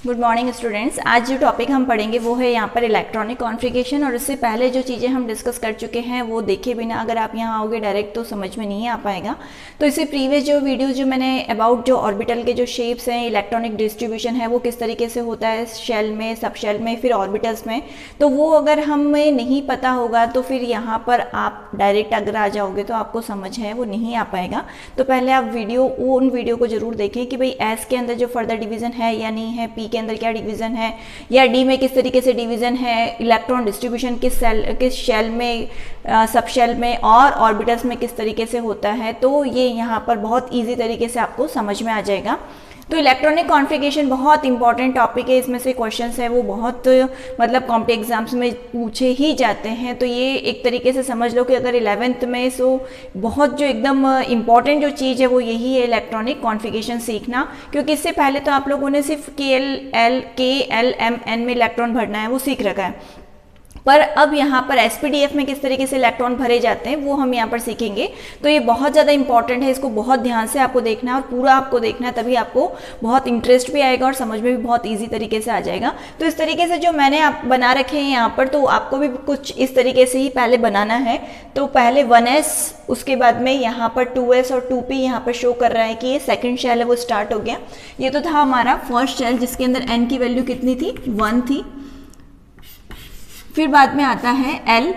Good morning students. आज जो topic हम पढ़ेंगे वो है यहाँ पर इलेक्ट्रॉनिक कॉन्फ़िगरेशन। और इससे पहले जो चीज़ें हम डिस्कस कर चुके हैं वो देखे बिना अगर आप यहाँ आओगे डायरेक्ट तो समझ में नहीं आ पाएगा। तो इससे प्रीवियस जो वीडियोस जो मैंने अबाउट जो ऑर्बिटल के जो शेप्स हैं, इलेक्ट्रॉनिक डिस्ट्रीब्यूशन है वो किस तरीके से होता है शेल में, सब शेल में, फिर ऑर्बिटल्स में, तो वो अगर हमें नहीं पता होगा तो फिर यहाँ पर आप डायरेक्ट अगर आ जाओगे तो आपको समझ है वो नहीं आ पाएगा। तो पहले आप उन वीडियो को जरूर देखें कि भाई एस के अंदर जो फर्दर डिवीजन है या नहीं है, पी के अंदर क्या डिवीजन है, या डी में किस तरीके से डिवीजन है, इलेक्ट्रॉन डिस्ट्रीब्यूशन किस शेल में, सब शेल में, और ऑर्बिटल्स में किस तरीके से होता है, तो ये यहाँ पर बहुत इजी तरीके से आपको समझ में आ जाएगा। तो इलेक्ट्रॉनिक कॉन्फ़िगरेशन बहुत इंपॉर्टेंट टॉपिक है। इसमें से क्वेश्चंस है वो बहुत मतलब कॉम्पिटिटिव एग्जाम्स में पूछे ही जाते हैं। तो ये एक तरीके से समझ लो कि अगर 11th में बहुत जो एकदम इम्पॉर्टेंट जो चीज़ है वो यही है इलेक्ट्रॉनिक कॉन्फ़िगरेशन सीखना, क्योंकि इससे पहले तो आप लोगों ने सिर्फ KLMN में इलेक्ट्रॉन भरना है वो सीख रखा है, पर अब यहाँ पर SPDF में किस तरीके से इलेक्ट्रॉन भरे जाते हैं वो हम यहाँ पर सीखेंगे। तो ये बहुत ज़्यादा इंपॉर्टेंट है, इसको बहुत ध्यान से आपको देखना है और पूरा आपको देखना है, तभी आपको बहुत इंटरेस्ट भी आएगा और समझ में भी बहुत इजी तरीके से आ जाएगा। तो इस तरीके से जो मैंने आप बना रखे हैं यहाँ पर, तो आपको भी कुछ इस तरीके से ही पहले बनाना है। तो पहले 1s, उसके बाद में यहाँ पर 2s और 2p यहाँ पर शो कर रहा है कि ये सेकेंड शेल है वो स्टार्ट हो गया। ये तो था हमारा फर्स्ट शेल जिसके अंदर n की वैल्यू कितनी थी, 1 थी। फिर बाद में आता है L,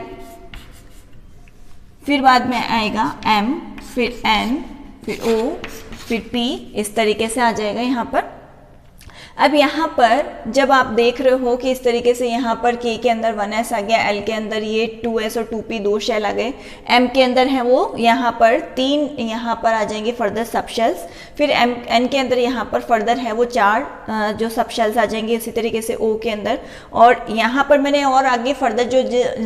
फिर बाद में आएगा M, फिर N, फिर O, फिर P, इस तरीके से आ जाएगा यहाँ पर। अब यहाँ पर जब आप देख रहे हो कि इस तरीके से यहाँ पर K के अंदर 1s आ गया, L के अंदर ये 2s और 2p दो शेल आ गए, M के अंदर है वो यहाँ पर 3 यहाँ पर आ जाएंगे फर्दर सब शेल्स, फिर N के अंदर यहाँ पर फर्दर है वो 4 जो सब शेल्स आ जाएंगे, इसी तरीके से O के अंदर। और यहाँ पर मैंने और आगे फर्दर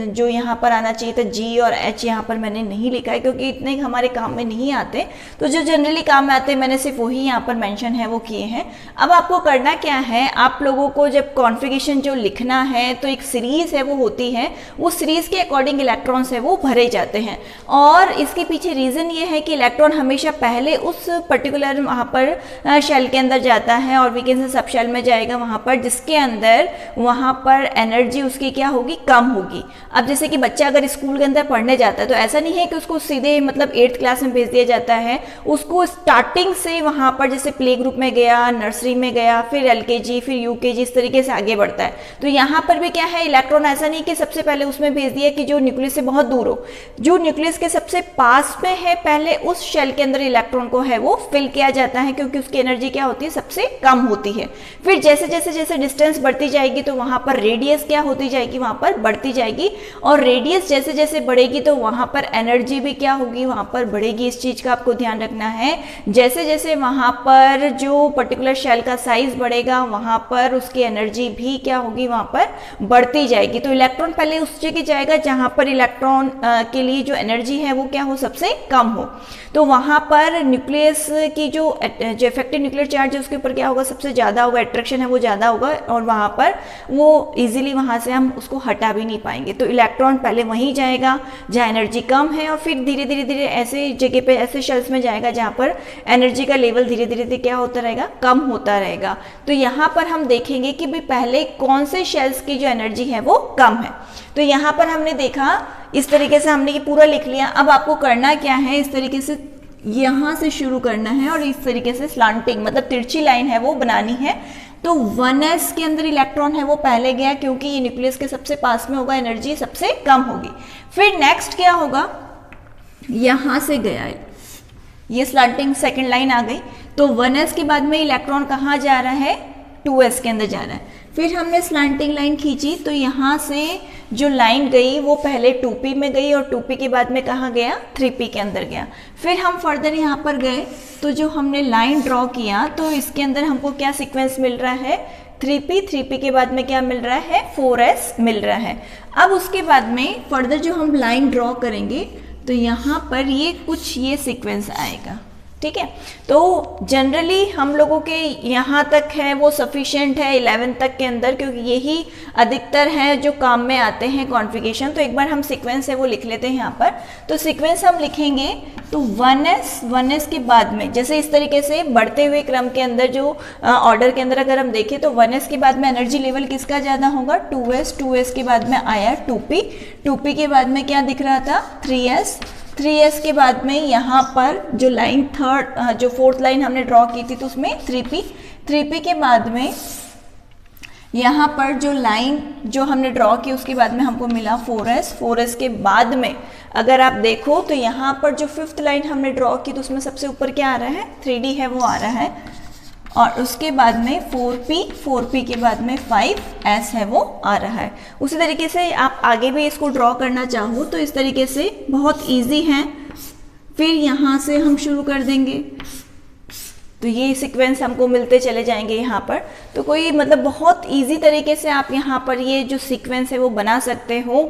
जो यहाँ पर आना चाहिए था G और H यहाँ पर मैंने नहीं लिखा है क्योंकि इतने हमारे काम में नहीं आते। तो जो जनरली काम में आते हैं मैंने सिर्फ वही यहाँ पर मेंशन है वो किए हैं। अब आपको करना क्या है, आप लोगों को जब कॉन्फ़िगरेशन जो लिखना है तो एक सीरीज है वो होती है, वो सीरीज के अकॉर्डिंग इलेक्ट्रॉन्स है वो भरे जाते हैं। और इसके पीछे रीज़न ये है कि इलेक्ट्रॉन हमेशा पहले उस पर्टिकुलर वहाँ पर शेल के अंदर जाता है और वीकेंड से सब शेल में जाएगा वहाँ पर, जिसके अंदर वहाँ पर एनर्जी उसकी क्या होगी, कम होगी। अब जैसे कि बच्चा अगर स्कूल के अंदर पढ़ने जाता है तो ऐसा नहीं है कि उसको सीधे मतलब 8th क्लास में भेज दिया जाता है, उसको स्टार्टिंग से वहाँ पर जैसे प्ले ग्रुप में गया, नर्सरी में गया, फिर LKG, फिर UKG, इस तरीके से आगे बढ़ता है। तो यहाँ पर भी क्या है, इलेक्ट्रॉन ऐसा नहीं कि सबसे पहले उसमें भेज दिया कि जो न्यूक्लियस से बहुत दूर हो, जो न्यूक्लियस के सबसे पास में है पहले उस शेल के अंदर इलेक्ट्रॉन को है वो फिल किया जाता है, क्योंकि उसकी एनर्जी क्या होती है, सबसे कम होती है। फिर जैसे जैसे जैसे डिस्टेंस बढ़ती जाएगी तो वहाँ पर रेडियस क्या होती जाएगी, वहाँ पर बढ़ती जाएगी, और रेडियस जैसे जैसे बढ़ेगी तो वहाँ पर एनर्जी भी क्या होगी, वहाँ पर बढ़ेगी। इस चीज़ का आपको ध्यान रखना है। जैसे जैसे वहाँ पर जो पर्टिकुलर शेल का साइज बढ़ेगा वहाँ पर उसकी एनर्जी भी क्या होगी, वहाँ पर बढ़ती जाएगी। तो इलेक्ट्रॉन पहले उस जगह जाएगा जहाँ पर इलेक्ट्रॉन के लिए जो एनर्जी है वो क्या हो, सबसे कम हो। तो वहाँ पर न्यूक्लियस की जो इफेक्टिव न्यूक्लियर चार्ज है उसके ऊपर क्या होगा, सबसे ज़्यादा होगा, अट्रैक्शन है वो ज़्यादा होगा, और वहाँ पर वो इजीली वहाँ से हम उसको हटा भी नहीं पाएंगे। तो इलेक्ट्रॉन पहले वहीं जाएगा जहाँ एनर्जी कम है, और फिर धीरे धीरे धीरे ऐसे जगह पे, ऐसे शेल्स में जाएगा जहाँ पर एनर्जी का लेवल धीरे धीरे क्या होता रहेगा, कम होता रहेगा। तो यहाँ पर हम देखेंगे कि भाई पहले कौन से शेल्स की जो एनर्जी है वो कम है। तो यहाँ पर हमने देखा, इस तरीके से हमने ये पूरा लिख लिया। अब आपको करना क्या है, इस तरीके से यहाँ से शुरू करना है और इस तरीके से स्लांटिंग मतलब तिरछी लाइन है वो बनानी है। तो 1s के अंदर इलेक्ट्रॉन है वो पहले गया क्योंकि ये न्यूक्लियस के सबसे पास में होगा, एनर्जी सबसे कम होगी। फिर नेक्स्ट क्या होगा, यहाँ से गया है, ये स्लांटिंग सेकेंड लाइन आ गई। तो 1s के बाद में इलेक्ट्रॉन कहाँ जा रहा है, 2s के अंदर जा रहा है। फिर हमने स्लांटिंग लाइन खींची तो यहाँ से जो लाइन गई वो पहले 2p में गई और 2p के बाद में कहाँ गया, 3p के अंदर गया। फिर हम फर्दर यहाँ पर गए तो जो हमने लाइन ड्रॉ किया तो इसके अंदर हमको क्या सीक्वेंस मिल रहा है, 3p के बाद में क्या मिल रहा है, 4s मिल रहा है। अब उसके बाद में फर्दर जो हम लाइन ड्रॉ करेंगे तो यहाँ पर ये कुछ ये सीक्वेंस आएगा, ठीक है। तो जनरली हम लोगों के यहाँ तक है वो सफिशिएंट है 11 तक के अंदर, क्योंकि यही अधिकतर है जो काम में आते हैं कॉन्फ़िगरेशन। तो एक बार हम सीक्वेंस है वो लिख लेते हैं यहाँ पर। तो सीक्वेंस हम लिखेंगे तो 1s के बाद में, जैसे इस तरीके से बढ़ते हुए क्रम के अंदर जो ऑर्डर के अंदर अगर हम देखें तो 1s के बाद में एनर्जी लेवल किसका ज़्यादा होगा, 2s के बाद में आया 2p के बाद में क्या दिख रहा था, 3s के बाद में यहाँ पर जो लाइन जो फोर्थ लाइन हमने ड्रॉ की थी तो उसमें 3p के बाद में यहाँ पर जो लाइन जो हमने ड्रॉ की उसके बाद में हमको मिला 4s के बाद में अगर आप देखो तो यहाँ पर जो फिफ्थ लाइन हमने ड्रॉ की तो उसमें सबसे ऊपर क्या आ रहा है, 3d है वो आ रहा है, और उसके बाद में 4p के बाद में 5s है वो आ रहा है। उसी तरीके से आप आगे भी इसको ड्रॉ करना चाहो तो इस तरीके से बहुत इजी है। फिर यहाँ से हम शुरू कर देंगे तो ये सीक्वेंस हमको मिलते चले जाएंगे यहाँ पर। तो कोई मतलब बहुत इजी तरीके से आप यहाँ पर ये जो सीक्वेंस है वो बना सकते हो,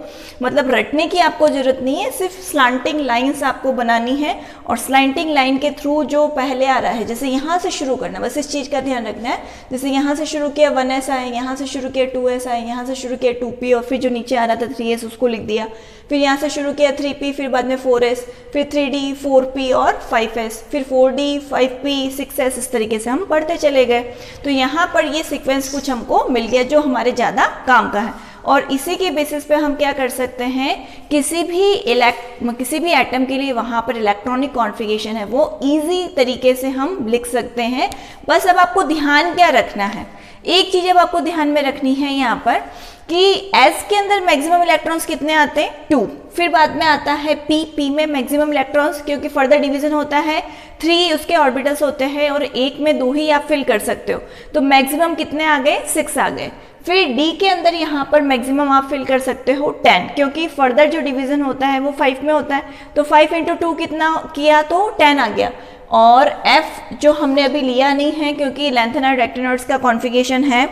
मतलब रटने की आपको ज़रूरत नहीं है, सिर्फ स्लांटिंग लाइंस आपको बनानी है और स्लांटिंग लाइन के थ्रू जो पहले आ रहा है, जैसे यहाँ से शुरू करना, बस इस चीज़ का ध्यान रखना है। जैसे यहाँ से शुरू किया 1s आए, यहाँ से शुरू किया 2s आए, यहाँ से शुरू किया 2p और फिर जो नीचे आ रहा था 3s उसको लिख दिया, फिर यहाँ से शुरू किया 3p, फिर बाद में 4s, फिर 3d, 4p और 5s, फिर 4d, 5p, 6s, इस तरीके से हम पढ़ते चले गए। तो यहाँ पर ये सीक्वेंस कुछ हमको मिल गया जो हमारे ज़्यादा काम का है, और इसी के बेसिस पे हम क्या कर सकते हैं, किसी भी एटम के लिए वहाँ पर इलेक्ट्रॉनिक कॉन्फ़िगरेशन है वो इजी तरीके से हम लिख सकते हैं। बस अब आपको ध्यान क्या रखना है, एक चीज़ अब आपको ध्यान में रखनी है यहाँ पर कि S के अंदर मैक्सिमम इलेक्ट्रॉन्स कितने आते हैं, 2। फिर बाद में आता है P में मैक्सिमम इलेक्ट्रॉन्स, क्योंकि फर्दर डिवीजन होता है 3 उसके ऑर्बिटल्स होते हैं और 1 में 2 ही आप फिल कर सकते हो, तो मैक्सिमम कितने आ गए, 6 आ गए। फिर D के अंदर यहाँ पर मैक्सिमम आप फिल कर सकते हो 10, क्योंकि फर्दर जो डिवीजन होता है वो 5 में होता है, तो 5 × 2 कितना किया तो 10 आ गया। और F जो हमने अभी लिया नहीं है क्योंकि लेंथेनॉइड रेक्टेनॉइड्स का कॉन्फ़िगरेशन है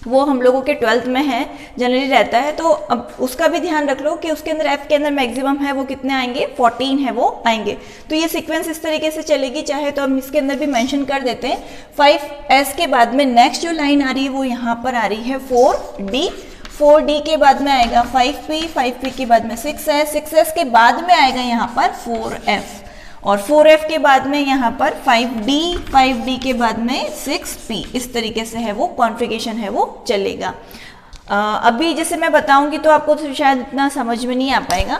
वो हम लोगों के 12th में है, जनरली रहता है, तो अब उसका भी ध्यान रख लो कि उसके अंदर F के अंदर मैक्सिमम है वो कितने आएंगे, 14 है वो आएंगे। तो ये सीक्वेंस इस तरीके से चलेगी, चाहे तो हम इसके अंदर भी मेंशन कर देते हैं। 5s के बाद में नेक्स्ट जो लाइन आ रही है वो यहाँ पर आ रही है 4d के बाद में आएगा 5p के बाद में 6s के बाद में आएगा यहाँ पर 4f, और 4f के बाद में यहाँ पर 5d के बाद में 6p, इस तरीके से है वो कॉन्फ़िगरेशन है वो चलेगा। अभी जैसे मैं बताऊंगी तो आपको तो शायद इतना समझ में नहीं आ पाएगा।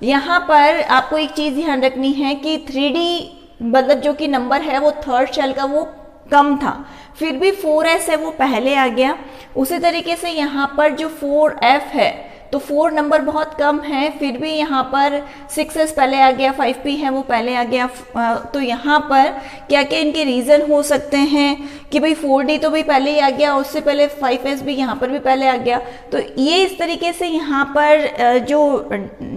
यहाँ पर आपको एक चीज़ ध्यान रखनी है कि 3d मतलब जो कि नंबर है वो थर्ड शेल का वो कम था, फिर भी 4s है वो पहले आ गया। उसी तरीके से यहाँ पर जो 4f है तो 4 नंबर बहुत कम है, फिर भी यहाँ पर 6s पहले आ गया, 5p है वो पहले आ गया। तो यहाँ पर क्या क्या इनके रीज़न हो सकते हैं कि भाई 4d तो भाई पहले ही आ गया, उससे पहले 5s भी यहाँ पर भी पहले आ गया। तो ये इस तरीके से यहाँ पर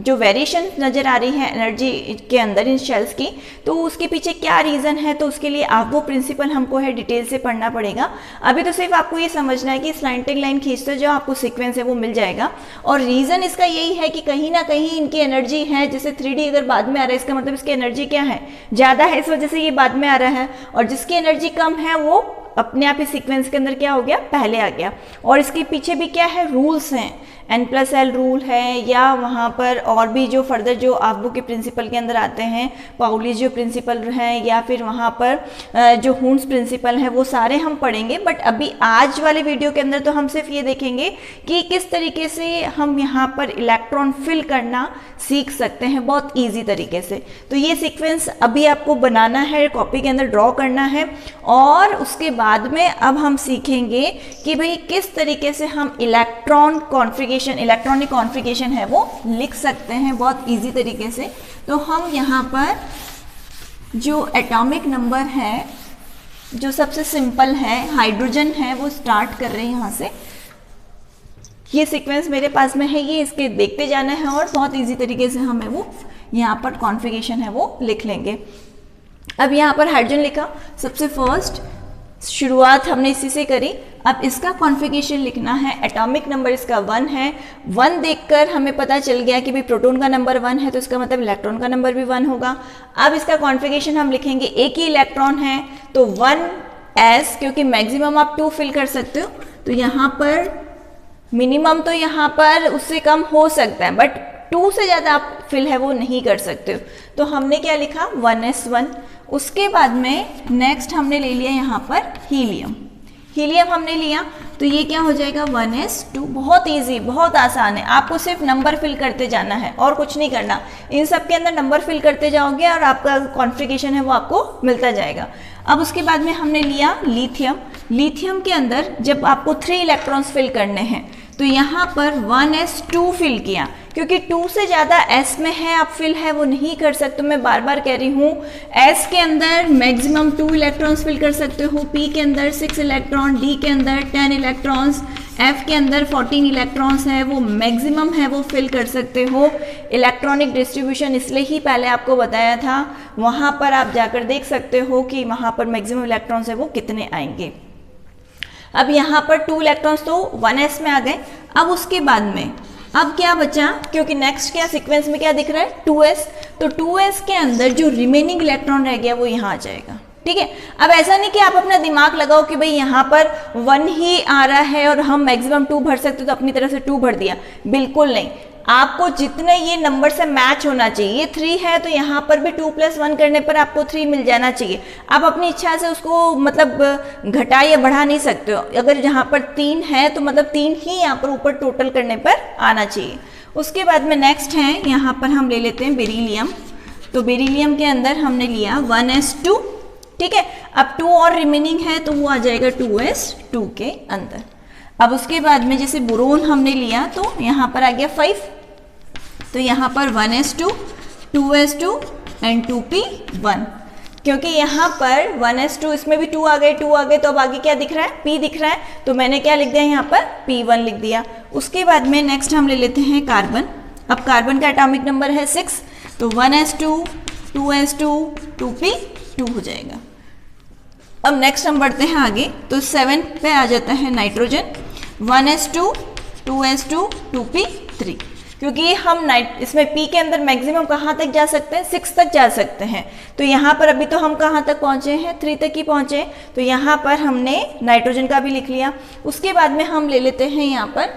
जो वेरिएशन नज़र आ रही है एनर्जी के अंदर इन शेल्स की, तो उसके पीछे क्या रीज़न है, तो उसके लिए आप वो प्रिंसिपल हमको है डिटेल से पढ़ना पड़ेगा। अभी तो सिर्फ आपको ये समझना है कि स्लांटिंग लाइन खींचते जो आपको सीक्वेंस है वो मिल जाएगा, और रीज़न इसका यही है कि कहीं ना कहीं इनकी एनर्जी है, जैसे 3d अगर बाद में आ रहा है इसका मतलब इसकी एनर्जी क्या है, ज़्यादा है, इस वजह से ये बाद में आ रहा है, और जिसकी एनर्जी कम है वो अपने आप ही सीक्वेंस के अंदर क्या हो गया, पहले आ गया। और इसके पीछे भी क्या है, रूल्स हैं, N+L रूल है, या वहाँ पर और भी जो फर्दर जो आफबो के प्रिंसिपल के अंदर आते हैं, पाउलीज जो प्रिंसिपल हैं, या फिर वहाँ पर जो हुन्स प्रिंसिपल है, वो सारे हम पढ़ेंगे। बट अभी आज वाले वीडियो के अंदर तो हम सिर्फ ये देखेंगे कि किस तरीके से हम यहाँ पर इलेक्ट्रॉन फिल करना सीख सकते हैं बहुत ईजी तरीके से। तो ये सीक्वेंस अभी आपको बनाना है, कॉपी के अंदर ड्रॉ करना है, और उसके बाद में अब हम सीखेंगे कि भाई किस तरीके से हम इलेक्ट्रॉनिक कॉन्फ़िगरेशन है वो लिख सकते हैं बहुत इजी तरीके से। तो हम यहाँ पर जो एटॉमिक नंबर है जो सबसे सिंपल है, हाइड्रोजन है, वो स्टार्ट कर रहे हैं यहाँ से। ये सीक्वेंस मेरे पास में है, ये इसके देखते जाना है और बहुत इजी तरीके से हमें वो यहाँ पर कॉन्फ़िगरेशन है वो लिख लेंगे। अब यहाँ पर हाइड्रोजन लिखा, सबसे फर्स्ट शुरुआत हमने इसी से करी। अब इसका कॉन्फ़िगरेशन लिखना है, एटॉमिक नंबर इसका 1 है। 1 देखकर हमें पता चल गया कि भाई प्रोटॉन का नंबर 1 है, तो इसका मतलब इलेक्ट्रॉन का नंबर भी 1 होगा। अब इसका कॉन्फ़िगरेशन हम लिखेंगे, एक ही इलेक्ट्रॉन है तो 1s, क्योंकि मैक्सिमम आप 2 फिल कर सकते हो, तो यहाँ पर मिनिमम तो यहाँ पर उससे कम हो सकता है, बट 2 से ज़्यादा आप फिल है वो नहीं कर सकते हो। तो हमने क्या लिखा, 1s1। उसके बाद में नेक्स्ट हमने ले लिया यहाँ पर हीलियम। हीलियम हमने लिया तो ये क्या हो जाएगा, 1s2। बहुत इजी, बहुत आसान है, आपको सिर्फ नंबर फिल करते जाना है और कुछ नहीं करना। इन सब के अंदर नंबर फिल करते जाओगे और आपका कॉन्फ़िगरेशन है वो आपको मिलता जाएगा। अब उसके बाद में हमने लिया लिथियम। लिथियम के अंदर जब आपको 3 इलेक्ट्रॉन्स फिल करने हैं तो यहाँ पर 1s2 फिल किया, क्योंकि 2 से ज़्यादा s में है आप फिल है वो नहीं कर सकते। मैं बार बार कह रही हूँ, s के अंदर मैक्सिमम 2 इलेक्ट्रॉन्स फिल कर सकते हो, p के अंदर 6 इलेक्ट्रॉन, d के अंदर 10 इलेक्ट्रॉन्स, f के अंदर 14 इलेक्ट्रॉन्स है वो मैक्सिमम है वो फिल कर सकते हो। इलेक्ट्रॉनिक डिस्ट्रीब्यूशन इसलिए ही पहले आपको बताया था, वहाँ पर आप जाकर देख सकते हो कि वहाँ पर मैक्सिमम इलेक्ट्रॉन्स है वो कितने आएंगे। अब यहाँ पर 2 इलेक्ट्रॉन्स तो 1s में आ गए। अब उसके बाद में अब क्या बचा, क्योंकि नेक्स्ट क्या सीक्वेंस में क्या दिख रहा है, 2s, तो 2s के अंदर जो रिमेनिंग इलेक्ट्रॉन रह गया वो यहाँ आ जाएगा। ठीक है, अब ऐसा नहीं कि आप अपना दिमाग लगाओ कि भाई यहाँ पर 1 ही आ रहा है और हम मैक्सिमम 2 भर सकते तो अपनी तरफ से 2 भर दिया, बिल्कुल नहीं। आपको जितने ये नंबर से मैच होना चाहिए, ये 3 है तो यहाँ पर भी 2 + 1 करने पर आपको 3 मिल जाना चाहिए। आप अपनी इच्छा से उसको मतलब घटा या बढ़ा नहीं सकते हो। अगर यहाँ पर 3 है तो मतलब 3 ही यहाँ पर ऊपर टोटल करने पर आना चाहिए। उसके बाद में नेक्स्ट है, यहाँ पर हम ले लेते हैं बेरिलियम। तो बेरिलियम के अंदर हमने लिया 1s2। ठीक है, अब 2 और रिमेनिंग है तो वो आ जाएगा 2s2 के अंदर। अब उसके बाद में जैसे बोरोन हमने लिया तो यहाँ पर आ गया 5, तो यहाँ पर 1s2, 2s2 एंड 2p1। क्योंकि यहाँ पर 1s2, इसमें भी 2 आ गए, 2 आ गए, तो अब आगे क्या दिख रहा है, p दिख रहा है, तो मैंने क्या लिख दिया यहाँ पर p1 लिख दिया। उसके बाद में नेक्स्ट हम ले लेते हैं कार्बन। अब कार्बन का एटॉमिक नंबर है 6, तो 1s2, 2s2, 2p2 हो जाएगा। अब नेक्स्ट हम बढ़ते हैं आगे, तो 7 पे आ जाता है नाइट्रोजन, 1s2, 2s2, 2p3। क्योंकि हम इसमें p के अंदर मैक्सिमम कहाँ तक जा सकते हैं, 6 तक जा सकते हैं। तो यहाँ पर अभी तो हम कहाँ तक पहुँचे हैं, 3 तक ही पहुँचे, तो यहाँ पर हमने नाइट्रोजन का भी लिख लिया। उसके बाद में हम ले लेते हैं यहाँ पर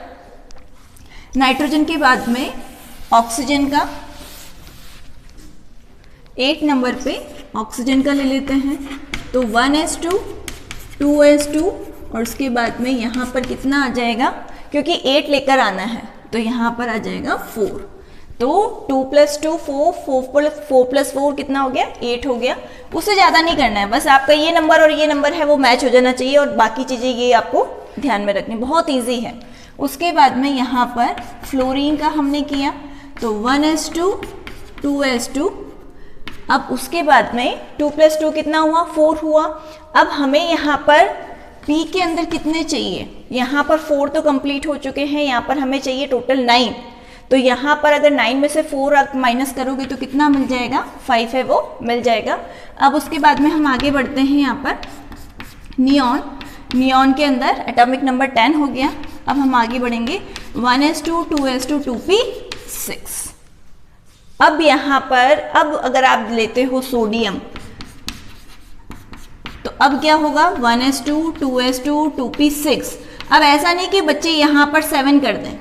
नाइट्रोजन के बाद में ऑक्सीजन का, 8 नंबर पे ऑक्सीजन का ले लेते हैं। तो 1s2, 2s2 और उसके बाद में यहाँ पर कितना आ जाएगा, क्योंकि 8 लेकर आना है तो यहाँ पर आ जाएगा 4। तो 2 + 2 4, 4 + 4 कितना हो गया, 8 हो गया। उससे ज़्यादा नहीं करना है, बस आपका ये नंबर और ये नंबर है वो मैच हो जाना चाहिए, और बाकी चीज़ें ये आपको ध्यान में रखनी, बहुत ईजी है। उसके बाद में यहाँ पर फ्लोरीन का हमने किया, तो 1s2, 2s2। अब उसके बाद में 2 + 2 कितना हुआ, 4 हुआ। अब हमें यहाँ पर P के अंदर कितने चाहिए, यहाँ पर 4 तो कंप्लीट हो चुके हैं, यहाँ पर हमें चाहिए टोटल 9। तो यहाँ पर अगर 9 में से 4 आप माइनस करोगे तो कितना मिल जाएगा, 5 है वो मिल जाएगा। अब उसके बाद में हम आगे बढ़ते हैं, यहाँ पर नियॉन। नियॉन के अंदर एटॉमिक नंबर 10 हो गया। अब हम आगे बढ़ेंगे, 1s2, 2s2, 2p6। अब यहाँ पर अब अगर आप लेते हो सोडियम, तो अब क्या होगा, 1s2, 2s2, 2p6। अब ऐसा नहीं कि बच्चे यहाँ पर 7 कर दें,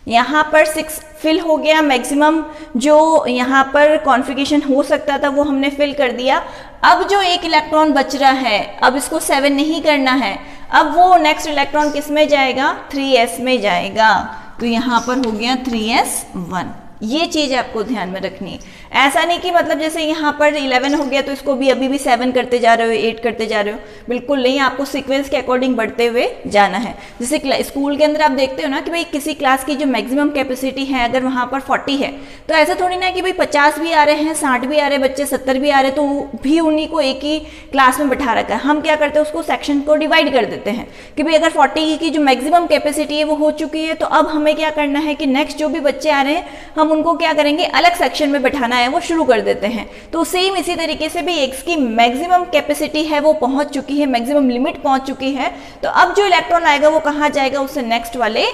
यहाँ पर 6 फिल हो गया, मैक्सिमम जो यहाँ पर कॉन्फ़िगरेशन हो सकता था वो हमने फिल कर दिया। अब जो एक इलेक्ट्रॉन बच रहा है, अब इसको 7 नहीं करना है, अब वो नेक्स्ट इलेक्ट्रॉन किस में जाएगा, 3s में जाएगा। तो यहाँ पर हो गया 3s1। ये चीज़ आपको ध्यान में रखनी है। ऐसा नहीं कि मतलब जैसे यहाँ पर 11 हो गया तो इसको भी अभी भी 7 करते जा रहे हो, 8 करते जा रहे हो, बिल्कुल नहीं। आपको सीक्वेंस के अकॉर्डिंग बढ़ते हुए जाना है। जैसे स्कूल के अंदर आप देखते हो ना कि भाई किसी क्लास की जो मैक्सिमम कैपेसिटी है अगर वहाँ पर 40 है, तो ऐसा थोड़ी ना कि भाई 50 भी आ रहे हैं, 60 भी आ रहे हैं बच्चे, 70 भी आ रहे हैं, तो भी उन्हीं को एक ही क्लास में बैठा रखा है। हम क्या करते हैं, उसको सेक्शन को डिवाइड कर देते हैं कि भाई अगर 40 की जो मैक्सिमम कैपेसिटी है वो हो चुकी है, तो अब हमें क्या करना है कि नेक्स्ट जो भी बच्चे आ रहे हैं हम उनको क्या करेंगे, अलग सेक्शन में बैठाना है है वो शुरू कर देते हैं। तो सेम इसी तरीके से भी एक्स की मैक्सिमम कैपेसिटी है वो पहुंच चुकी है, मैक्सिमम लिमिट पहुंच चुकी है। तो अब जो इलेक्ट्रॉन आएगा वो कहाँ जाएगा, उससे नेक्स्ट वाले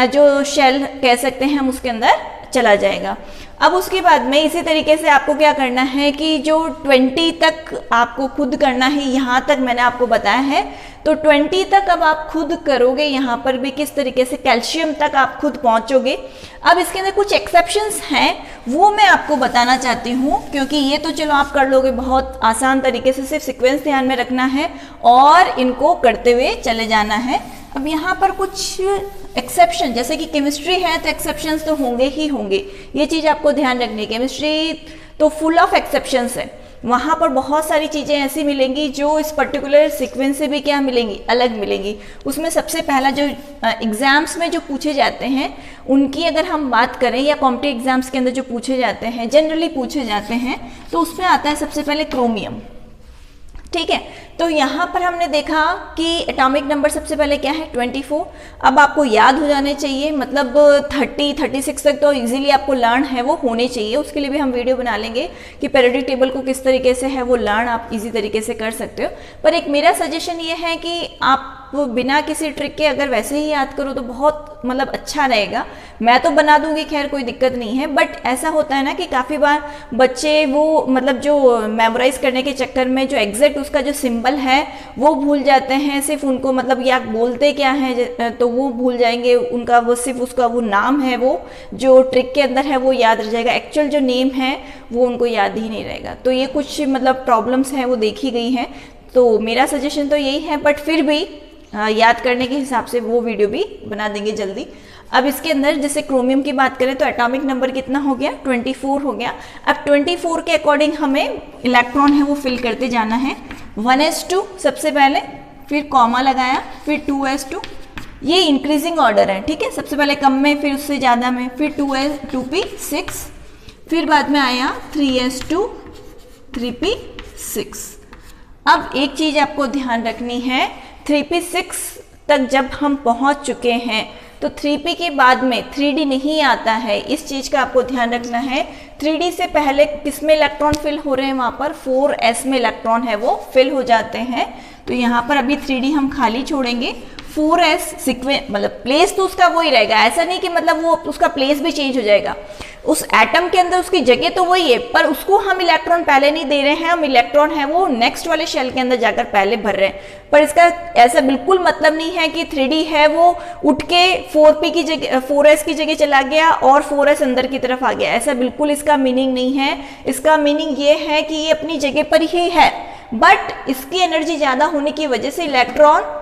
जो शेल कह सकते हैं हम उसके अंदर चला जाएगा। अब उसके बाद में इसी तरीके से आपको क्या करना है कि जो 20 तक आपको खुद करना है, यहाँ तक मैंने आपको बताया है, तो 20 तक अब आप खुद करोगे। यहाँ पर भी किस तरीके से कैल्शियम तक आप खुद पहुँचोगे। अब इसके अंदर कुछ एक्सेप्शंस हैं वो मैं आपको बताना चाहती हूँ, क्योंकि ये तो चलो आप कर लोगे बहुत आसान तरीके से, सिर्फ सीक्वेंस ध्यान में रखना है और इनको करते हुए चले जाना है। अब यहाँ पर कुछ एक्सेप्शन, जैसे कि केमिस्ट्री है तो एक्सेप्शंस तो होंगे ही होंगे, ये चीज़ आपको ध्यान रखनी है। केमिस्ट्री तो फुल ऑफ एक्सेप्शंस है, वहाँ पर बहुत सारी चीज़ें ऐसी मिलेंगी जो इस पर्टिकुलर सीक्वेंस से भी क्या मिलेंगी, अलग मिलेंगी। उसमें सबसे पहला जो एग्जाम्स में जो पूछे जाते हैं उनकी अगर हम बात करें, या कॉम्पिटिटिव एग्जाम्स के अंदर जो पूछे जाते हैं, जनरली पूछे जाते हैं, तो उसमें आता है सबसे पहले क्रोमियम। ठीक है, तो यहाँ पर हमने देखा कि एटॉमिक नंबर सबसे पहले क्या है 24। अब आपको याद हो जाने चाहिए, मतलब 36 तक तो इजीली आपको लर्न है वो होने चाहिए। उसके लिए भी हम वीडियो बना लेंगे कि पीरियोडिक टेबल को किस तरीके से है वो लर्न आप इजी तरीके से कर सकते हो। पर एक मेरा सजेशन ये है कि आप बिना किसी ट्रिक के अगर वैसे ही याद करो तो बहुत मतलब अच्छा रहेगा। मैं तो बना दूंगी, खैर कोई दिक्कत नहीं है, बट ऐसा होता है ना कि काफ़ी बार बच्चे वो मतलब जो मेमोराइज करने के चक्कर में जो एग्जैक्ट उसका जो सिंबल है वो भूल जाते हैं। सिर्फ उनको मतलब या बोलते क्या है तो वो भूल जाएंगे, उनका वो सिर्फ उसका वो नाम है वो जो ट्रिक के अंदर है वो याद रह जाएगा, एक्चुअल जो नेम है वो उनको याद ही नहीं रहेगा। तो ये कुछ मतलब प्रॉब्लम्स हैं वो देखी गई हैं। तो मेरा सजेशन तो यही है, बट फिर भी याद करने के हिसाब से वो वीडियो भी बना देंगे जल्दी। अब इसके अंदर जैसे क्रोमियम की बात करें तो एटॉमिक नंबर कितना हो गया 24 हो गया। अब 24 के अकॉर्डिंग हमें इलेक्ट्रॉन है वो फिल करते जाना है। 1s2 सबसे पहले, फिर कॉमा लगाया, फिर 2s2, ये इंक्रीजिंग ऑर्डर है। ठीक है, सबसे पहले कम में, फिर उससे ज़्यादा में, फिर 2p6, फिर बाद में आया 3s2, 3p6। अब एक चीज़ आपको ध्यान रखनी है, 3p6 तक जब हम पहुंच चुके हैं तो 3p के बाद में 3d नहीं आता है, इस चीज़ का आपको ध्यान रखना है। 3d से पहले किस में इलेक्ट्रॉन फिल हो रहे हैं, वहाँ पर 4s में इलेक्ट्रॉन है वो फिल हो जाते हैं। तो यहाँ पर अभी 3d हम खाली छोड़ेंगे। 4s सीक्वेंस मतलब प्लेस तो उसका वही रहेगा, ऐसा नहीं कि मतलब वो उसका प्लेस भी चेंज हो जाएगा। उस एटम के अंदर उसकी जगह तो वही है, पर उसको हम इलेक्ट्रॉन पहले नहीं दे रहे हैं, हम इलेक्ट्रॉन है वो नेक्स्ट वाले शेल के अंदर जाकर पहले भर रहे हैं। पर इसका ऐसा बिल्कुल मतलब नहीं है कि 3d है वो उठ के 4p की जगह 4s की जगह चला गया और 4s अंदर की तरफ आ गया, ऐसा बिल्कुल इसका मीनिंग नहीं है। इसका मीनिंग ये है कि ये अपनी जगह पर ही है, बट इसकी एनर्जी ज़्यादा होने की वजह से इलेक्ट्रॉन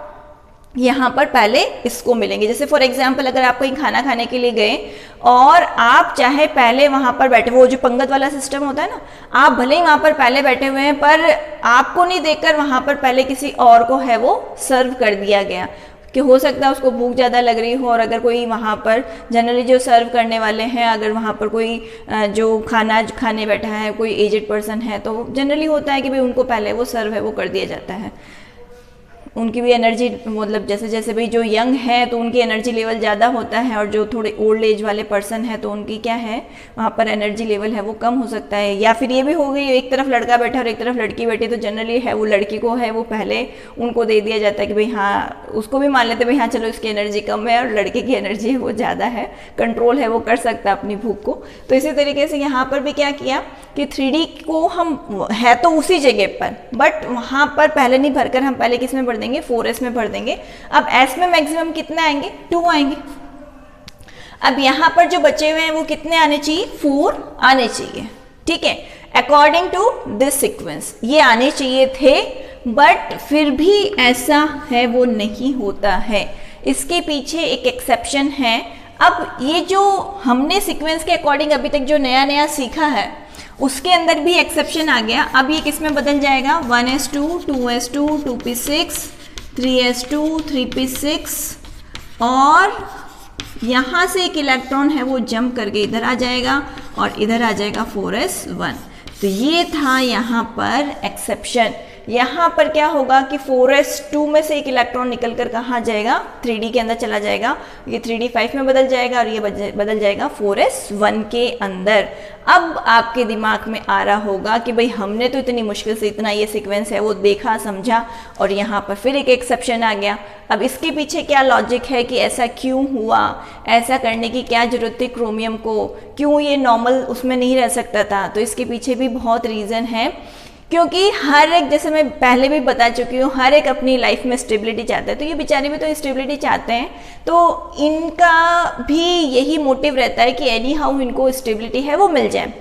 यहाँ पर पहले इसको मिलेंगे। जैसे फॉर एग्जाम्पल अगर आप कहीं खाना खाने के लिए गए और आप चाहे पहले वहाँ पर बैठे, वो जो पंगत वाला सिस्टम होता है ना, आप भले ही वहाँ पर पहले बैठे हुए हैं पर आपको नहीं देखकर वहाँ पर पहले किसी और को है वो सर्व कर दिया गया, कि हो सकता है उसको भूख ज़्यादा लग रही हो। और अगर कोई वहाँ पर जनरली जो सर्व करने वाले हैं, अगर वहाँ पर कोई जो खाना खाने बैठा है, कोई एजेड पर्सन है, तो जनरली होता है कि भाई उनको पहले वो सर्व है वो कर दिया जाता है। उनकी भी एनर्जी मतलब जैसे जैसे भाई जो यंग है तो उनकी एनर्जी लेवल ज़्यादा होता है, और जो थोड़े ओल्ड एज वाले पर्सन है तो उनकी क्या है वहाँ पर एनर्जी लेवल है वो कम हो सकता है। या फिर ये भी हो गई एक तरफ लड़का बैठा और एक तरफ लड़की बैठी, तो जनरली है वो लड़की को है वो पहले उनको दे दिया जाता है कि भाई हाँ, उसको भी मान लेते हैं भाई हाँ चलो इसकी एनर्जी कम है और लड़के की एनर्जी है वो ज़्यादा है, कंट्रोल है वो कर सकता है अपनी भूख को। तो इसी तरीके से यहाँ पर भी क्या किया कि 3D को हम है तो उसी जगह पर, बट वहाँ पर पहले नहीं भरकर हम पहले किस में भर देंगे 4s में भर देंगे। अब s में मैक्सिमम कितना आएंगे 2 आएंगे। अब यहाँ पर जो बचे हुए हैं वो कितने आने चाहिए 4 आने चाहिए। ठीक है, अकॉर्डिंग टू दिस सीक्वेंस ये आने चाहिए थे, बट फिर भी ऐसा है वो नहीं होता है। इसके पीछे एक एक्सेप्शन है। अब ये जो हमने सीक्वेंस के अकॉर्डिंग अभी तक जो नया नया सीखा है उसके अंदर भी एक्सेप्शन आ गया। अब ये किस में बदल जाएगा 1s2, 2s2, 2p6, 3s2, 3p6, और यहाँ से एक इलेक्ट्रॉन है वो जंप करके इधर आ जाएगा और इधर आ जाएगा 4s1। तो ये था यहाँ पर एक्सेप्शन यहाँ पर क्या होगा कि 4s2 में से एक इलेक्ट्रॉन निकल कर कहाँ जाएगा, 3d के अंदर चला जाएगा, ये 3d 5 में बदल जाएगा और ये बदल जाएगा 4s1 के अंदर। अब आपके दिमाग में आ रहा होगा कि भाई हमने तो इतनी मुश्किल से इतना ये सीक्वेंस है वो देखा समझा और यहाँ पर फिर एक एक्सेप्शन आ गया। अब इसके पीछे क्या लॉजिक है कि ऐसा क्यों हुआ, ऐसा करने की क्या जरूरत थी क्रोमियम को, क्यों ये नॉर्मल उसमें नहीं रह सकता था? तो इसके पीछे भी बहुत रीज़न है, क्योंकि हर एक, जैसे मैं पहले भी बता चुकी हूँ, हर एक अपनी लाइफ में स्टेबिलिटी चाहता है, तो ये बेचारे भी तो स्टेबिलिटी चाहते हैं, तो इनका भी यही मोटिव रहता है कि एनी हाउ इनको स्टेबिलिटी है वो मिल जाए।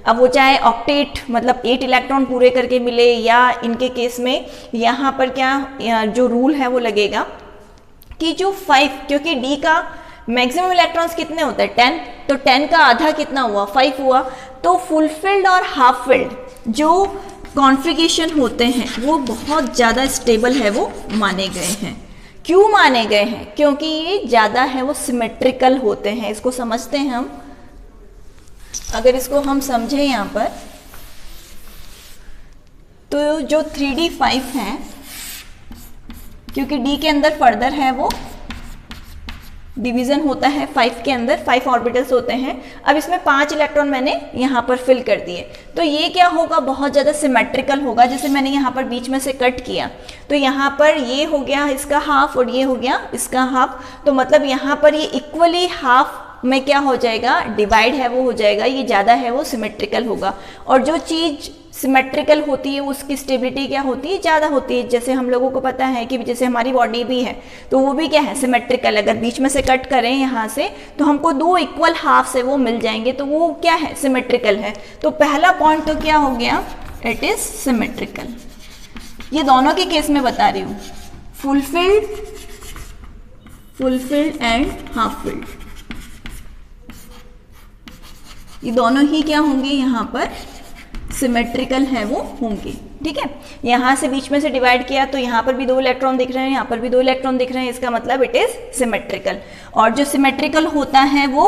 अब वो चाहे ऑक्टेट मतलब 8 इलेक्ट्रॉन पूरे करके मिले, या इनके केस में यहाँ पर क्या जो रूल है वो लगेगा कि जो 5, क्योंकि डी का मैक्सिमम इलेक्ट्रॉन्स कितने होते हैं 10, तो 10 का आधा कितना हुआ 5 हुआ, तो फुलफिल्ड और हाफ फिल्ड जो कॉन्फ़िगरेशन होते हैं वो बहुत ज़्यादा स्टेबल है वो माने गए हैं। क्यों माने गए हैं? क्योंकि ये ज़्यादा है वो सिमेट्रिकल होते हैं। इसको समझते हैं हम, अगर इसको हम समझें यहाँ पर, तो जो 3d5 है, क्योंकि d के अंदर फर्दर है वो डिवीजन होता है 5 के अंदर, 5 ऑर्बिटल्स होते हैं। अब इसमें 5 इलेक्ट्रॉन मैंने यहाँ पर फिल कर दिए, तो ये क्या होगा, बहुत ज़्यादा सिमेट्रिकल होगा। जैसे मैंने यहाँ पर बीच में से कट किया, तो यहाँ पर ये हो गया इसका हाफ और ये हो गया इसका हाफ, तो मतलब यहाँ पर ये इक्वली हाफ में क्या हो जाएगा, डिवाइड है वो हो जाएगा, ये ज़्यादा है वो सिमेट्रिकल होगा। और जो चीज़ सिमेट्रिकल होती है उसकी स्टेबिलिटी क्या होती है, ज़्यादा होती है। जैसे हम लोगों को पता है कि जैसे हमारी बॉडी भी है, तो वो भी क्या है, सिमेट्रिकल। अगर बीच में से कट करें यहाँ से, तो हमको 2 इक्वल हाफ से वो मिल जाएंगे, तो वो क्या है, सिमेट्रिकल है। तो पहला पॉइंट तो क्या हो गया, इट इज सिमेट्रिकल। ये दोनों के केस में बता रही हूँ, फुलफिल्ड एंड हाफ फिल्ड, ये दोनों ही क्या होंगे, यहाँ पर सिमेट्रिकल है वो होंगे। ठीक है, यहाँ से बीच में से डिवाइड किया तो यहाँ पर भी 2 इलेक्ट्रॉन दिख रहे हैं, यहाँ पर भी 2 इलेक्ट्रॉन दिख रहे हैं, इसका मतलब इट इज सिमेट्रिकल। और जो सिमेट्रिकल होता है वो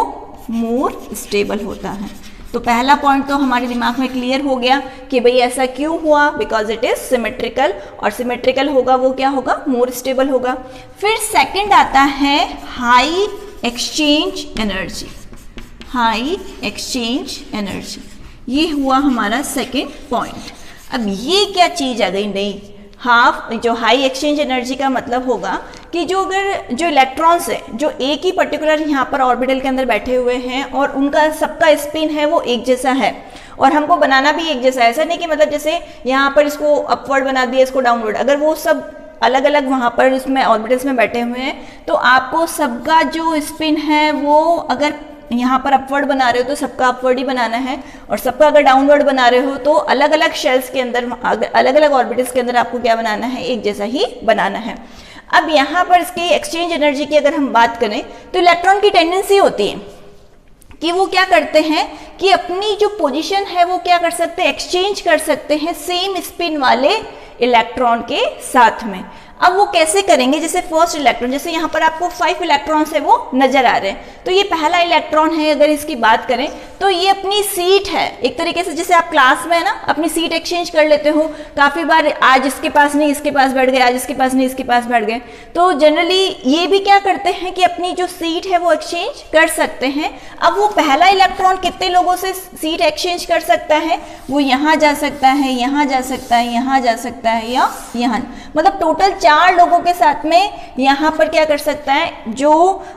मोर स्टेबल होता है। तो पहला पॉइंट तो हमारे दिमाग में क्लियर हो गया कि भाई ऐसा क्यों हुआ, बिकॉज इट इज सिमेट्रिकल, और सिमेट्रिकल होगा वो क्या होगा, मोर स्टेबल होगा। फिर सेकंड आता है high exchange energy, high exchange energy, ये हुआ हमारा सेकंड पॉइंट। अब ये क्या चीज़ आ गई, नहीं, हाफ जो हाई एक्सचेंज एनर्जी का मतलब होगा कि जो अगर जो इलेक्ट्रॉन्स है जो एक ही पर्टिकुलर यहाँ पर ऑर्बिटल के अंदर बैठे हुए हैं और उनका सबका स्पिन है वो एक जैसा है, और हमको बनाना भी एक जैसा है। ऐसा नहीं कि मतलब जैसे यहाँ पर इसको अपवर्ड बना दिया, इसको डाउनवर्ड, अगर वो सब अलग अलग वहाँ पर उसमें ऑर्बिटल्स में बैठे हुए हैं, तो आपको सबका जो स्पिन है वो अगर यहाँ पर अपवर्ड बना रहे हो तो सबका अपवर्ड ही बनाना है, और सबका अगर डाउनवर्ड बना रहे हो तो अलग अलग शेल्स के अंदर, अलग अलग ऑर्बिटल्स के अंदर आपको क्या बनाना है, एक जैसा ही बनाना है। अब यहाँ पर इसकी एक्सचेंज एनर्जी की अगर हम बात करें, तो इलेक्ट्रॉन की टेंडेंसी होती है कि वो क्या करते हैं कि अपनी जो पोजीशन है वो क्या कर सकते हैं, एक्सचेंज कर सकते हैं सेम स्पिन वाले इलेक्ट्रॉन के साथ में। अब वो कैसे करेंगे, जैसे फर्स्ट इलेक्ट्रॉन, जैसे यहाँ पर आपको 5 इलेक्ट्रॉन्स है वो नजर आ रहे हैं, तो ये पहला इलेक्ट्रॉन है, अगर इसकी बात करें तो ये अपनी सीट है, एक तरीके से जैसे आप क्लास में है ना अपनी सीट एक्सचेंज कर लेते हो काफी बार, आज इसके पास नहीं इसके पास बैठ गए, आज इसके पास नहीं इसके पास बैठ गए, तो जनरली ये भी क्या करते हैं कि अपनी जो सीट है वो एक्सचेंज कर सकते हैं। अब वो पहला इलेक्ट्रॉन कितने लोगों से सीट एक्सचेंज कर सकता है, वो यहाँ जा सकता है, यहाँ जा सकता है, यहाँ जा सकता है, या यहाँ, मतलब टोटल 4 लोगों के साथ में यहाँ पर क्या कर सकता है, जो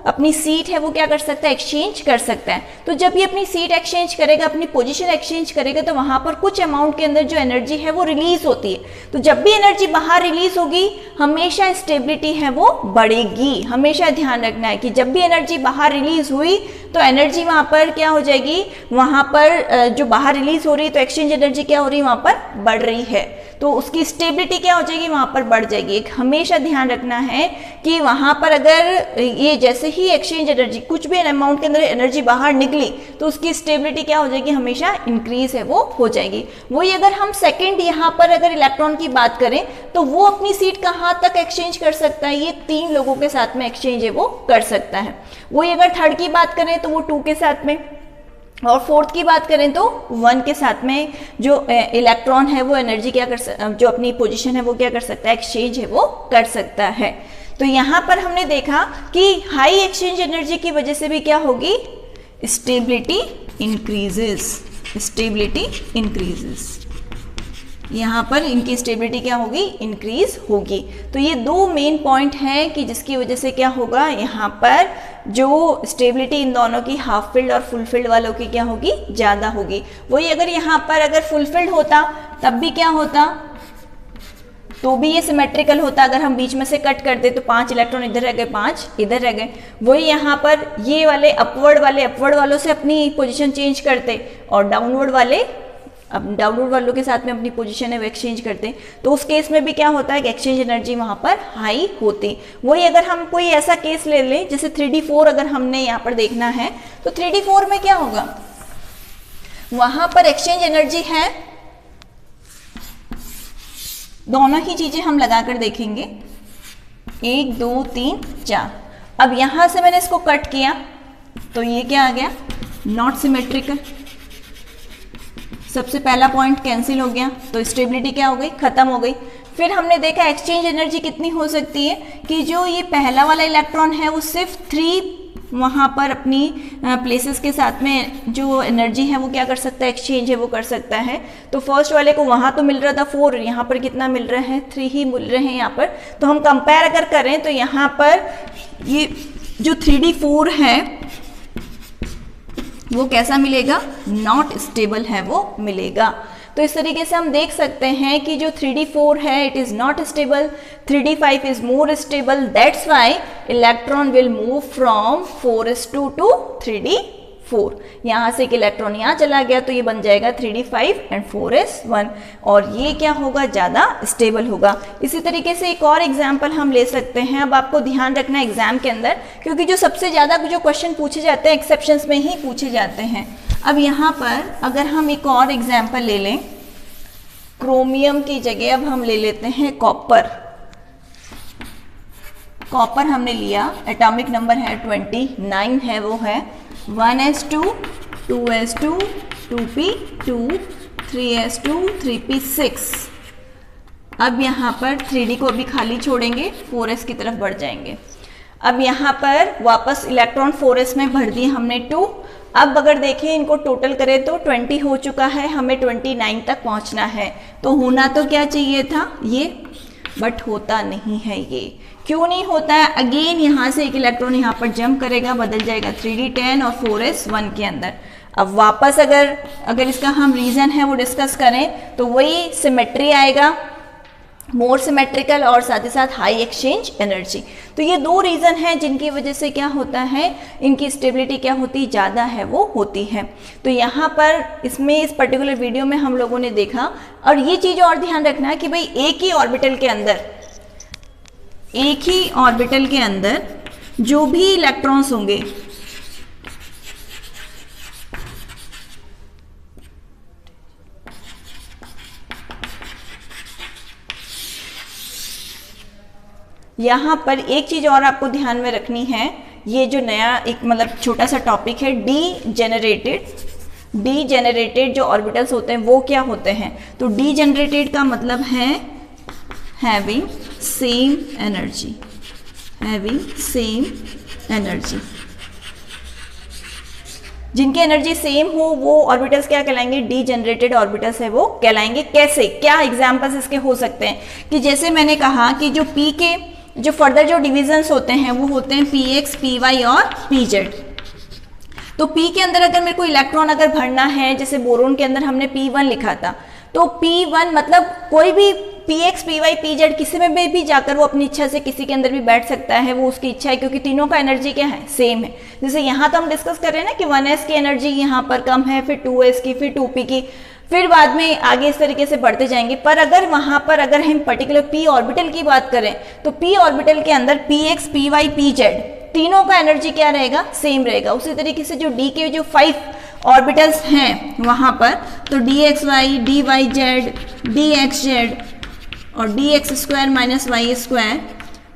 अपनी सीट है वो क्या कर सकता है, एक्सचेंज कर सकता है। तो जब ये अपनी सीट एक्सचेंज करेगा, अपनी पोजीशन एक्सचेंज करेगा, तो वहां पर कुछ अमाउंट के अंदर जो एनर्जी है वो रिलीज होती है। तो जब भी एनर्जी बाहर रिलीज होगी, हमेशा स्टेबिलिटी है वो बढ़ेगी। हमेशा ध्यान रखना है कि जब भी एनर्जी बाहर रिलीज हुई तो एनर्जी वहां पर क्या हो जाएगी, वहां पर जो बाहर रिलीज हो रही है तो एक्सचेंज एनर्जी क्या हो रही है, वहां पर बढ़ रही है, तो उसकी स्टेबिलिटी क्या हो जाएगी, वहां पर बढ़ जाएगी। एक हमेशा ध्यान रखना है कि वहां पर अगर ये जैसे ही एक्सचेंज एनर्जी कुछ भी अमाउंट के अंदर एनर्जी बाहर निकली तो उसकी स्टेबिलिटी क्या हो जाएगी, हमेशा इंक्रीज है वो हो जाएगी। वही अगर हम सेकंड यहाँ पर अगर इलेक्ट्रॉन की बात करें तो वो अपनी सीट कहाँ तक एक्सचेंज कर सकता है, ये 3 लोगों के साथ में एक्सचेंज है वो कर सकता है। वही अगर थर्ड की बात करें तो वो 2 के साथ में, और फोर्थ की बात करें तो 1 के साथ में जो इलेक्ट्रॉन है वो एनर्जी क्या कर जो अपनी पोजीशन है वो क्या कर सकता है, एक्सचेंज है वो कर सकता है। तो यहाँ पर हमने देखा कि हाई एक्सचेंज एनर्जी की वजह से भी क्या होगी, स्टेबिलिटी इंक्रीजेस, स्टेबिलिटी इंक्रीजेस, यहाँ पर इनकी स्टेबिलिटी क्या होगी, इंक्रीज होगी। तो ये दो मेन पॉइंट हैं कि जिसकी वजह से क्या होगा, यहाँ पर जो स्टेबिलिटी इन दोनों की हाफ फील्ड और फुल फील्ड वालों की क्या होगी, ज़्यादा होगी। वही अगर यहाँ पर अगर फुल फील्ड होता तब भी क्या होता, तो भी ये सिमेट्रिकल होता। अगर हम बीच में से कट कर दे तो 5 इलेक्ट्रॉन इधर रह गए, 5 इधर रह गए। वही यहाँ पर ये वाले अपवर्ड वालों से अपनी पोजीशन चेंज करते और डाउनवर्ड वालों के साथ में अपनी पोजीशन है वो एक्सचेंज करते, तो उस केस में भी क्या होता है कि एक्सचेंज एनर्जी वहाँ पर हाई होती। वही अगर हम कोई ऐसा केस ले लें जैसे 3d4 अगर हमने यहाँ पर देखना है, तो 3d4 में क्या होगा, वहाँ पर एक्सचेंज एनर्जी है, दोनों ही चीजें हम लगाकर देखेंगे, 1 2 3 4। अब यहां से मैंने इसको कट किया तो ये क्या आ गया, नॉट सिमेट्रिकल। सबसे पहला पॉइंट कैंसिल हो गया, तो स्टेबिलिटी क्या हो गई, खत्म हो गई। फिर हमने देखा एक्सचेंज एनर्जी कितनी हो सकती है कि जो ये पहला वाला इलेक्ट्रॉन है वो सिर्फ 3 वहाँ पर अपनी प्लेसेस के साथ में जो एनर्जी है वो क्या कर सकता है, एक्सचेंज है वो कर सकता है। तो फर्स्ट वाले को वहाँ तो मिल रहा था 4, यहाँ पर कितना मिल रहा है, 3 ही मिल रहे हैं यहाँ पर। तो हम कंपेयर अगर करें तो यहाँ पर ये जो 3d4 है वो कैसा मिलेगा, नॉट स्टेबल है वो मिलेगा। तो इस तरीके से हम देख सकते हैं कि जो 3d4 है it is not stable, 3d5 is more stable, that's why electron will move from 4s2 to 3d4। यहाँ से एक इलेक्ट्रॉन यहाँ चला गया तो ये बन जाएगा 3d5 एंड 4s1, और ये क्या होगा, ज़्यादा स्टेबल होगा। इसी तरीके से एक और एग्जाम्पल हम ले सकते हैं। अब आपको ध्यान रखना एग्जाम के अंदर, क्योंकि जो सबसे ज़्यादा जो क्वेश्चन पूछे जाते हैं एक्सेप्शंस में ही पूछे जाते हैं। अब यहाँ पर अगर हम एक और एग्जाम्पल ले लें, क्रोमियम की जगह अब हम ले लेते हैं कॉपर। कॉपर हमने लिया, एटॉमिक नंबर है 29 है, वो है 1s2 2s2 2p2 3s2 3p6। अब यहाँ पर 3d को अभी खाली छोड़ेंगे, 4s की तरफ बढ़ जाएंगे। अब यहाँ पर वापस इलेक्ट्रॉन 4s में भर दिए हमने 2। अब अगर देखें इनको टोटल करें तो 20 हो चुका है, हमें 29 तक पहुँचना है। तो होना तो क्या चाहिए था ये, बट होता नहीं है। ये क्यों नहीं होता है, अगेन यहाँ से एक इलेक्ट्रॉन यहाँ पर जंप करेगा, बदल जाएगा 3d10 और 4s1 के अंदर। अब वापस अगर इसका हम रीज़न है वो डिस्कस करें तो वही सिमेट्री आएगा, मोर सिमेट्रिकल, और साथ ही साथ हाई एक्सचेंज एनर्जी। तो ये दो रीज़न हैं जिनकी वजह से क्या होता है, इनकी स्टेबिलिटी क्या होती, ज़्यादा है वो होती है। तो यहाँ पर इसमें इस पर्टिकुलर वीडियो में हम लोगों ने देखा, और ये चीज़ और ध्यान रखना है कि भाई एक ही ऑर्बिटल के अंदर जो भी इलेक्ट्रॉन्स होंगे यहाँ पर एक चीज और आपको ध्यान में रखनी है, ये जो नया एक मतलब छोटा सा टॉपिक है, डीजेनरेटेड जो ऑर्बिटल्स होते हैं वो क्या होते हैं। तो डीजेनरेटेड का मतलब है हैविंग सेम एनर्जी, जिनकी एनर्जी सेम हो वो ऑर्बिटल्स क्या कहलाएंगे, डीजेनरेटेड ऑर्बिटल्स है वो कहलाएंगे। कैसे, क्या एग्जांपल्स इसके हो सकते हैं कि जैसे मैंने कहा कि जो पी के जो फर्दर जो डिविजन्स होते हैं वो होते हैं px, py और pz। तो p के अंदर अगर मेरे को इलेक्ट्रॉन अगर भरना है, जैसे बोरोन के अंदर हमने p1 लिखा था, तो p1 मतलब कोई भी px, py, pz किसी में भी जाकर वो अपनी इच्छा से किसी के अंदर भी बैठ सकता है, वो उसकी इच्छा है, क्योंकि तीनों का एनर्जी क्या है, सेम है। जैसे यहाँ तो हम डिस्कस कर रहे हैं ना कि 1s की एनर्जी यहाँ पर कम है, फिर 2s की, फिर 2p की, फिर बाद में आगे इस तरीके से बढ़ते जाएंगे। पर अगर वहां पर अगर हम पर्टिकुलर p ऑर्बिटल की बात करें तो p ऑर्बिटल के अंदर px, py, pz तीनों का एनर्जी क्या रहेगा, सेम रहेगा। उसी तरीके से जो d के जो 5 ऑर्बिटल्स हैं वहां पर, तो dxy, dyz, dxz और dx² - y²,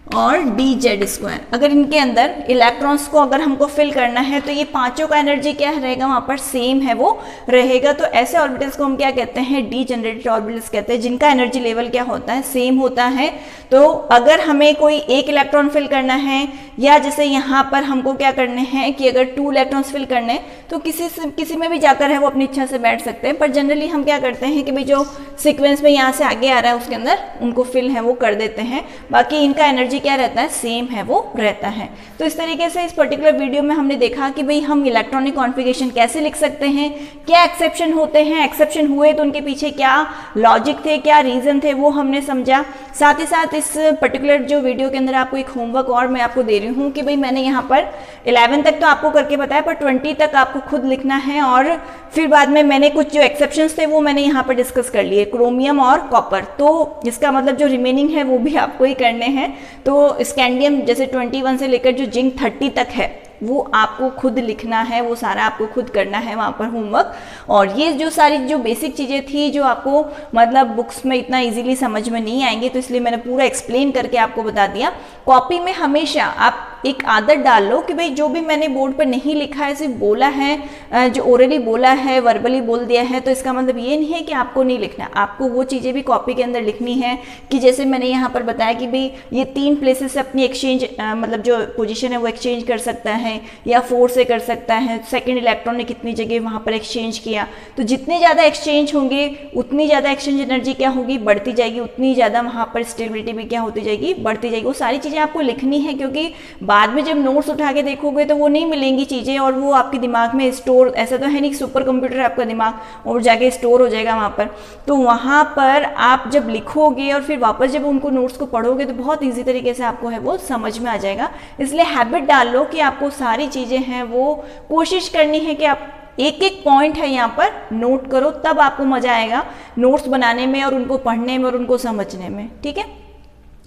और dz²। अगर इनके अंदर इलेक्ट्रॉन्स को अगर हमको फिल करना है तो ये पांचों का एनर्जी क्या रहेगा, वहां पर सेम है वो रहेगा। तो ऐसे ऑर्बिटल्स को हम क्या कहते हैं, डीजेनरेटेड ऑर्बिटल्स कहते हैं, जिनका एनर्जी लेवल क्या होता है, सेम होता है। तो अगर हमें कोई एक इलेक्ट्रॉन फिल करना है, या जैसे यहाँ पर हमको क्या करने हैं कि अगर 2 इलेक्ट्रॉन्स फिल करने हैं तो किसी में भी जाकर है वो अपनी इच्छा से बैठ सकते हैं, पर जनरली हम क्या करते हैं कि भाई जो सीक्वेंस में यहाँ से आगे आ रहा है उसके अंदर उनको फिल है वो कर देते हैं। बाकी इनका एनर्जी क्या रहता है, सेम है वो रहता है। तो इस तरीके से इस पर्टिकुलर वीडियो में हमने देखा कि भाई हम इलेक्ट्रॉनिक कॉन्फ़िगरेशन कैसे लिख सकते हैं, क्या एक्सेप्शन होते हैं, एक्सेप्शन हुए तो उनके पीछे क्या लॉजिक थे, क्या रीजन थे, वो हमने समझा। साथ ही साथ इस पर्टिकुलर जो वीडियो के अंदर आपको एक होमवर्क और मैं आपको दे रही हूँ कि भाई मैंने यहाँ पर 11 तक तो आपको करके बताया, पर 20 तक आपको खुद लिखना है। और फिर बाद में मैंने कुछ जो एक्सेप्शंस थे वो मैंने यहाँ पर डिस्कस कर लिए, क्रोमियम और कॉपर। तो इसका मतलब जो रिमेनिंग है वो भी आपको ही करने हैं। तो स्कैंडियम जैसे 21 से लेकर जो जिंक 30 तक है वो आपको खुद लिखना है, वो सारा आपको खुद करना है वहाँ पर होमवर्क। और ये जो सारी जो बेसिक चीज़ें थी जो आपको मतलब बुक्स में इतना इजीली समझ में नहीं आएंगी, तो इसलिए मैंने पूरा एक्सप्लेन करके आपको बता दिया। कॉपी में हमेशा आप एक आदत डाल लो कि भाई जो भी मैंने बोर्ड पर नहीं लिखा है, सिर्फ बोला है, जो ओरली बोला है, वर्बली बोल दिया है, तो इसका मतलब ये नहीं है कि आपको नहीं लिखना, आपको वो चीज़ें भी कॉपी के अंदर लिखनी है। कि जैसे मैंने यहाँ पर बताया कि भाई ये 3 प्लेसेस से अपनी एक्सचेंज मतलब जो पोजीशन है वो एक्सचेंज कर सकता है, या 4 से कर सकता है। सेकेंड इलेक्ट्रॉन ने कितनी जगह वहाँ पर एक्सचेंज किया, तो जितने ज़्यादा एक्सचेंज होंगे उतनी ज़्यादा एक्सचेंज एनर्जी क्या होगी, बढ़ती जाएगी, उतनी ज़्यादा वहाँ पर स्टेबिलिटी भी क्या होती जाएगी, बढ़ती जाएगी। वो सारी चीज़ें आपको लिखनी है, क्योंकि बाद में जब नोट्स उठा के देखोगे तो वो नहीं मिलेंगी चीज़ें, और वो आपके दिमाग में स्टोर, ऐसा तो है नहीं सुपर कंप्यूटर है आपका दिमाग और जाके स्टोर हो जाएगा वहाँ पर। तो वहाँ पर आप जब लिखोगे और फिर वापस जब उनको नोट्स को पढ़ोगे तो बहुत ईजी तरीके से आपको है वो समझ में आ जाएगा। इसलिए हैबिट डाल लो कि आपको सारी चीज़ें हैं वो कोशिश करनी है कि आप एक एक पॉइंट है यहाँ पर नोट करो, तब आपको मजा आएगा नोट्स बनाने में और उनको पढ़ने में और उनको समझने में। ठीक है,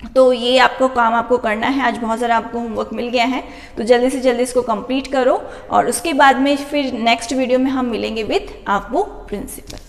तो ये आपको काम आपको करना है। आज बहुत सारा आपको होमवर्क मिल गया है, तो जल्दी से जल्दी इसको कंप्लीट करो, और उसके बाद में फिर नेक्स्ट वीडियो में हम मिलेंगे विद आपको प्रिंसिपल।